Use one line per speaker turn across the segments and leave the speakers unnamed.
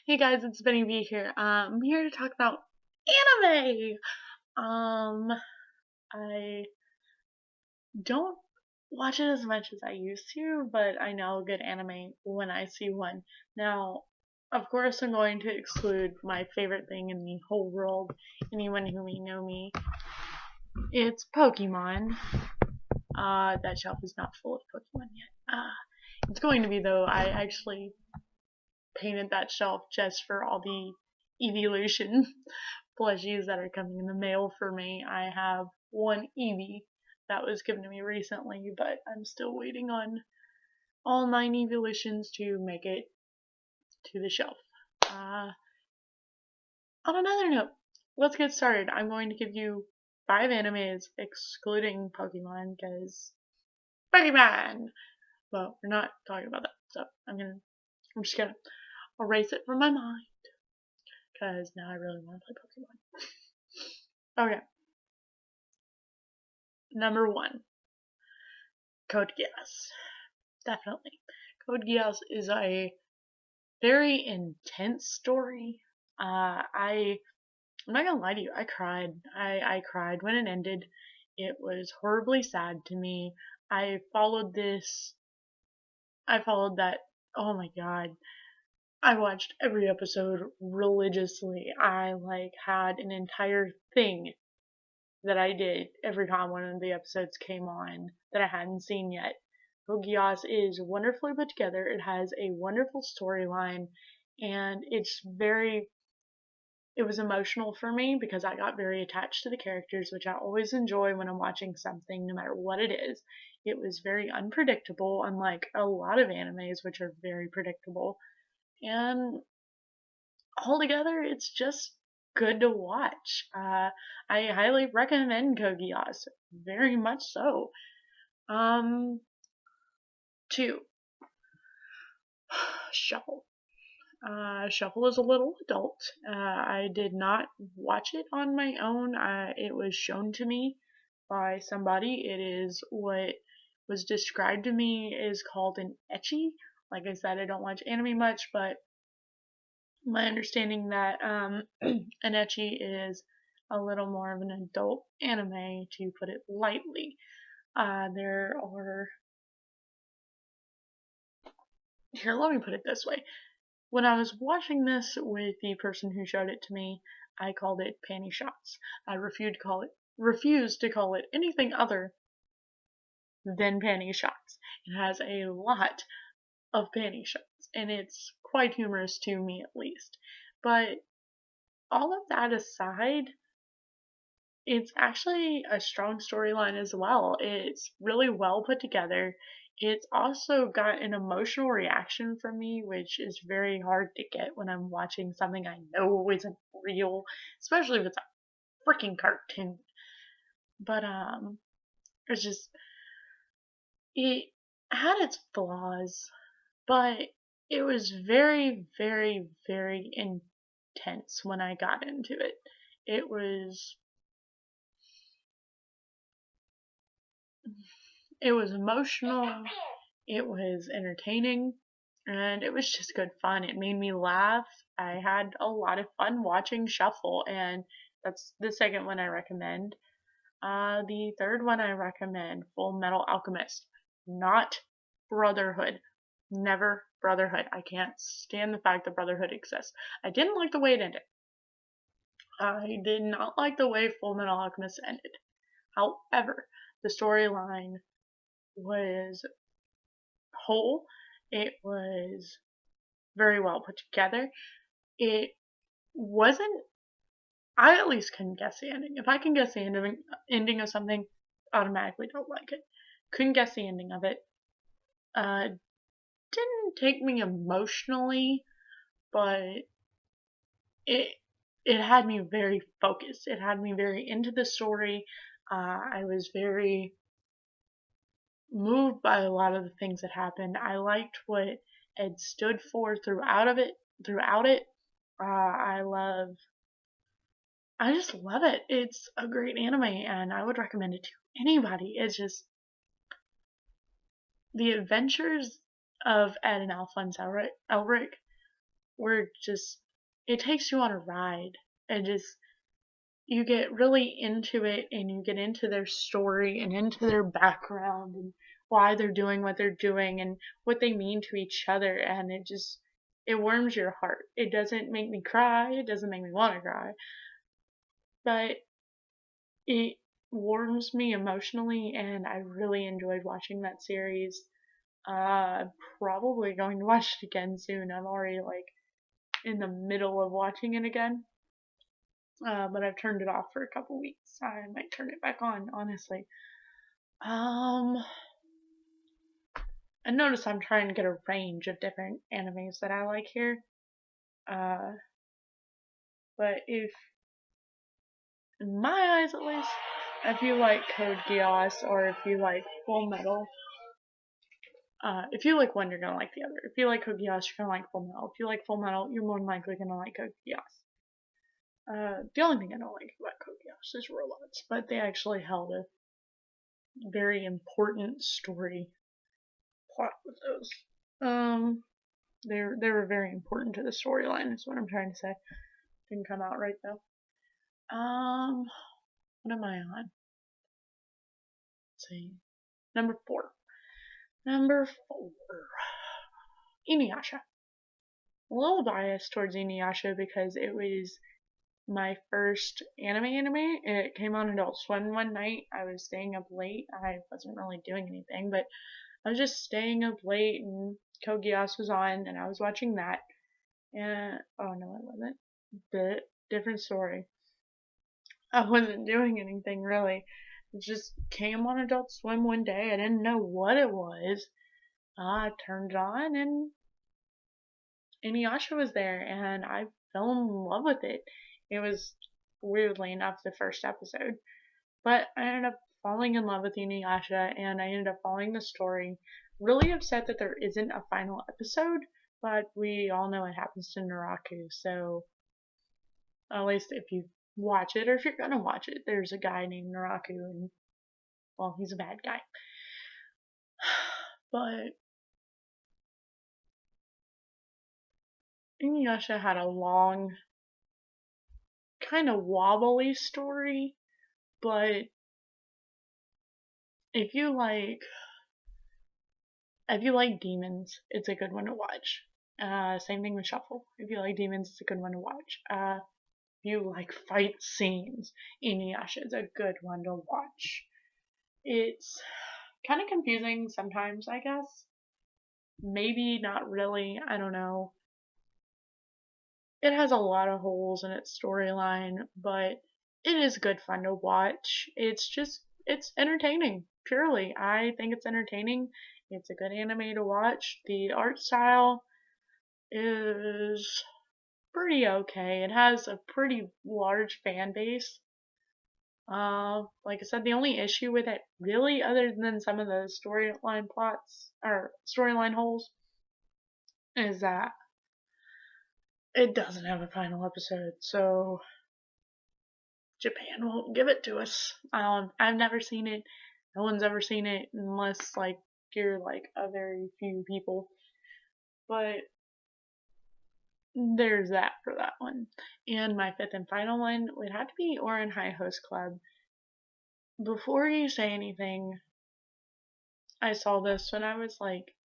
Hey guys, it's Benny B here. I'm here to talk about anime. Um, I don't watch it as much as I used to, but I know a good anime when I see one. Now, of course, I'm going to exclude my favorite thing in the whole world. Anyone who may know me, it's Pokemon. That shelf is not full of Pokemon yet. It's going to be though. I actually painted that shelf just for all the evolution plushies that are coming in the mail for me. I have one Eevee that was given to me recently, but I'm still waiting on all 9 evolutions to make it to the shelf. On another note, let's get started. I'm going to give you 5 animes excluding Pokemon because Pokemon. Well, we're not talking about that, so I'm just gonna erase it from my mind because now I really want to play Pokemon. Okay, number 1, Code Geass. Definitely. Code Geass is a very intense story. I'm not gonna lie to you, I cried. I cried when it ended. It was horribly sad to me. I followed this. I followed that. Oh my god. I watched every episode religiously. I had an entire thing that I did every time one of the episodes came on that I hadn't seen yet. Code Geass is wonderfully put together. It has a wonderful storyline, and it was emotional for me because I got very attached to the characters, which I always enjoy when I'm watching something, no matter what it is. It was very unpredictable, unlike a lot of animes, which are very predictable. And altogether, it's just good to watch. I highly recommend Code Geass, very much so. Um, 2. Shuffle. Shuffle is a little adult. I did not watch it on my own. It was shown to me by somebody. It is what was described to me is called an ecchi. Like I said, I don't watch anime much, but my understanding that an ecchi is a little more of an adult anime, to put it lightly. There are Here, let me put it this way. When I was watching this with the person who showed it to me, I called it panty shots. I refused to call it anything other than panty shots. It has a lot of panty shots, and it's quite humorous to me at least. But all of that aside, it's actually a strong storyline as well. It's really well put together. It's also got an emotional reaction from me, which is very hard to get when I'm watching something I know isn't real, especially if it's a freaking cartoon. But it's just it had its flaws, but it was very, very, very intense when I got into it. It was It was emotional, it was entertaining, and it was just good fun. It made me laugh. I had a lot of fun watching Shuffle, and that's the second one I recommend. The third one I recommend, Full Metal Alchemist. Not Brotherhood. Never Brotherhood. I can't stand the fact that Brotherhood exists. I didn't like the way it ended. I did not like the way Full Metal Alchemist ended. However, the storyline was whole. It was very well put together. It wasn't. I at least couldn't guess the ending. If I can guess the ending of something, automatically don't like it. Couldn't guess the ending of it. Didn't take me emotionally, but it it had me very focused. It had me very into the story. I was very moved by a lot of the things that happened. I liked what Ed stood for Throughout it, I just love it. It's a great anime, and I would recommend it to anybody. It's just the adventures of Ed and Alphonse Elric where it takes you on a ride, and you get really into it, and you get into their story and into their background and why they're doing what they're doing and what they mean to each other, and it warms your heart. It doesn't make me cry, it doesn't make me want to cry, but it warms me emotionally, and I really enjoyed watching that series. I'm probably going to watch it again soon. I'm already like in the middle of watching it again. But I've turned it off for a couple weeks. I might turn it back on, honestly. Um, I notice I'm trying to get a range of different animes that I like here. Uh, but in my eyes at least, if you like Code Geass or if you like Full Metal, if you like one, you're gonna like the other. If you like Code Geass, you're gonna like Full Metal. If you like Full Metal, you're more than likely gonna like Code Geass. The only thing I don't like about Code Geass is robots, but they actually held a very important story plot with those. They were very important to the storyline. Is what I'm trying to say. Didn't come out right though. What am I on? Let's see. Number 4. Number 4. Inuyasha. A little biased towards Inuyasha because it was my first anime. It came on Adult Swim one night. I was staying up late. I wasn't really doing anything, but I was just staying up late and Code Geass was on and I was watching that. And oh no, I wasn't. But different story. I wasn't doing anything really. It just came on Adult Swim one day. I didn't know what it was. I turned it on and Inuyasha was there and I fell in love with it. It was weirdly enough the first episode. But I ended up falling in love with Inuyasha and I ended up following the story. Really upset that there isn't a final episode, but we all know what happens to Naraku, so at least if you watch it, or if you're gonna watch it, there's a guy named Naraku, and well, he's a bad guy. But Inuyasha had a long, kind of wobbly story, but if you like demons, it's a good one to watch. Same thing with Shuffle. If you like demons, it's a good one to watch. If you like fight scenes, Inuyasha is a good one to watch. It's kind of confusing sometimes, I guess. Maybe not really, I don't know. It has a lot of holes in its storyline, but it is good fun to watch. It's entertaining, purely. I think it's entertaining. It's a good anime to watch. The art style is pretty okay. It has a pretty large fan base. Like I said, the only issue with it, really, other than some of the storyline plots or storyline holes, is that it doesn't have a final episode. So Japan won't give it to us. I've never seen it. No one's ever seen it unless like you're like a very few people. But there's that for that one. And my fifth and final one would have to be Ouran High Host Club. Before you say anything, I saw this when I was like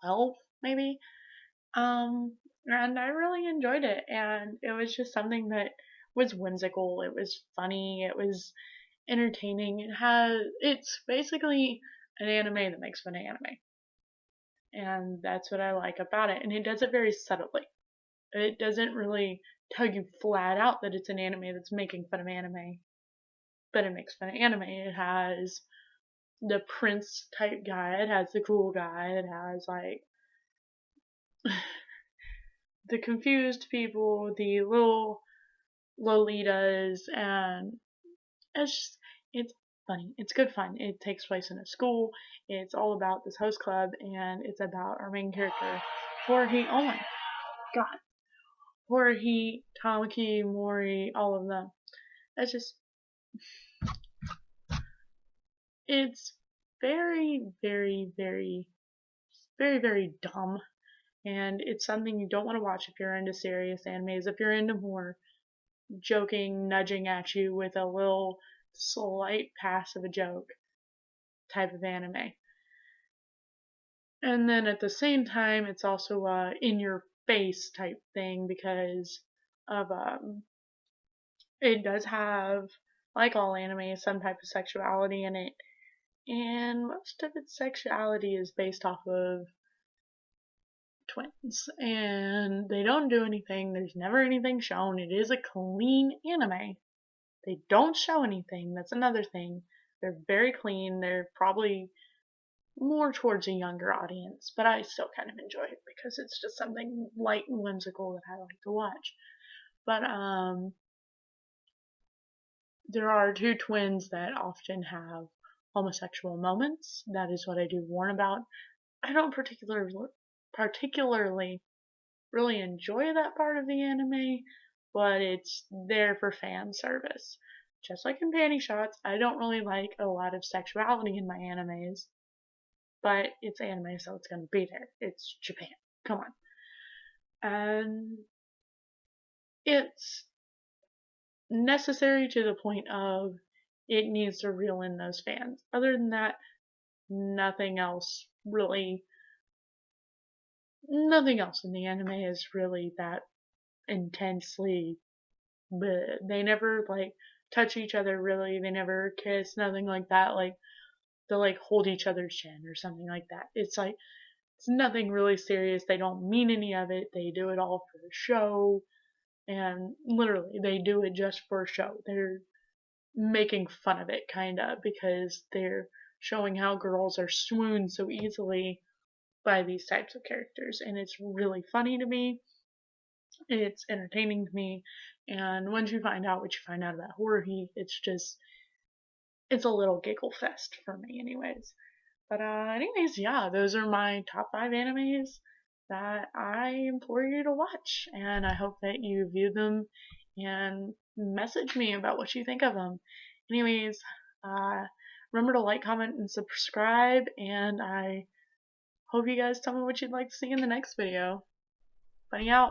12, maybe. And I really enjoyed it, and it was just something that was whimsical. It was funny. It was entertaining. It's basically an anime that makes fun of anime, and that's what I like about it. And it does it very subtly. It doesn't really tell you flat out that it's an anime that's making fun of anime, but it makes fun of anime. It has the prince type guy. It has the cool guy. It has like the confused people, the little Lolitas, and it's funny. It's good fun. It takes place in a school. It's all about this host club, and it's about our main character, Jorge. Oh my god, Jorge, Tamaki, Mori, all of them. It's just, it's very, very, very, very, very dumb. and it's something you don't want to watch if you're into serious animes. If you're into more joking, nudging at you with a little slight pass of a joke type of anime. And then at the same time, it's also a in your face type thing because of it does have, like all anime, some type of sexuality in it, and most of its sexuality is based off of twins, and they don't do anything. There's never anything shown. It is a clean anime. They don't show anything. That's another thing. They're very clean. They're probably more towards a younger audience, but I still kind of enjoy it because it's just something light and whimsical that I like to watch. But there are two twins that often have homosexual moments. That is what I do warn about. I don't particularly really enjoy that part of the anime, but it's there for fan service. Just like in Panty Shots, I don't really like a lot of sexuality in my animes, but it's anime, so it's gonna be there. It's Japan. Come on. And it's necessary to the point of it needs to reel in those fans. Other than that, nothing else really, nothing else in the anime is really that intensely. But they never like touch each other really. They never kiss, nothing like that. Like they'll like hold each other's chin or something like that. It's like it's nothing really serious. They don't mean any of it. They do it all for the show. And literally, they do it just for show. They're making fun of it, kinda, because they're showing how girls are swooned so easily by these types of characters. And it's really funny to me. It's entertaining to me. And once you find out what you find out about Haruhi, it's a little giggle fest for me, anyways. But anyways, yeah, those are my top 5 animes that I implore you to watch, and I hope that you view them and message me about what you think of them. Anyways, remember to like, comment, and subscribe, and I hope you guys tell me what you'd like to see in the next video. Bunny out!